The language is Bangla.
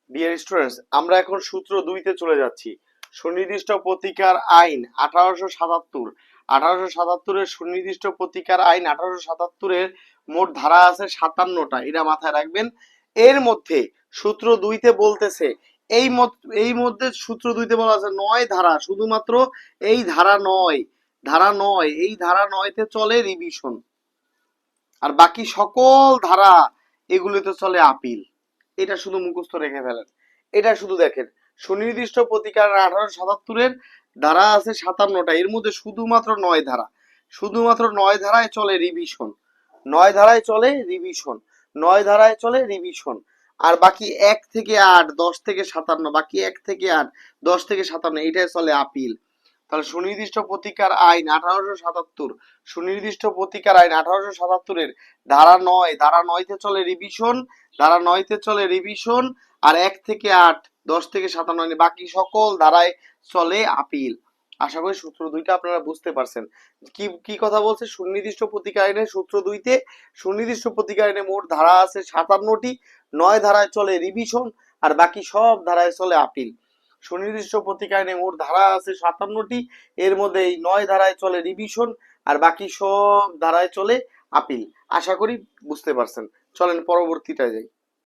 ডিয়ার স্টুডেন্টস, আমরা এখন সূত্র 2 তে চলে যাচ্ছি। সুনির্দিষ্ট প্রতিকার আইন 1877। 1877-এর সুনির্দিষ্ট প্রতিকার আইন 1877-এর মোট ধারা আছে 57টা, এটা মাথায় রাখবেন। এর মধ্যে সূত্র 2-তে বলতেছে এই মধ্যে সূত্র 2-তে বলা আছে 9 ধারা, শুধুমাত্র এই ধারা 9, এই ধারা 9-তে চলে রিভিশন, আর বাকি সকল ধারা এগুলোতে চলে আপিল। এটা শুধু মুখস্থ রেখে ফেলেন। এটা শুধু দেখেন, সুনির্দিষ্ট প্রতিকার 1877-এর ধারা আছে 57টা, এর মধ্যে শুধুমাত্র 9 ধারা, শুধুমাত্র 9 ধারায় চলে রিভিশন, 9 ধারায় চলে রিভিশন, 9 ধারায় চলে রিভিশন। আর বাকি 1 থেকে 8, 10 থেকে 57, বাকি 1 থেকে 8, 10 থেকে 57 এইটাই চলে আপিল। তাহলে সুনির্দিষ্ট প্রতিকার আইন 1877, সুনির্দিষ্ট প্রতিকার আইন 1877-এর ধারা 9, ধারা 9-তে চলে রিভিশন, ধারা 9-তে চলে রিভিশন। আর 1 থেকে 8, 10 থেকে 57 বাকি সকল ধারায় চলে আপিল। আশা করি সূত্র 2টা আপনারা বুঝতে পারছেন। কি কি কথা বলছে সুনির্দিষ্ট প্রতিকার আইনের সূত্র 2-তে? সুনির্দিষ্ট প্রতিকার আইনে মোট ধারা আছে 57টি, 9 ধারায় চলে রিভিশন, আর বাকি সব ধারায় চলে আপিল। সুনির্দিষ্ট প্রতিকার আইনে মোট ধারা আছে 57টি, এর মধ্যে এই 9 ধারায় চলে রিভিশন, আর বাকি সব ধারায় চলে আপিল। আশা করি বুঝতে পারছেন। চলেন পরবর্তীটায় যাই।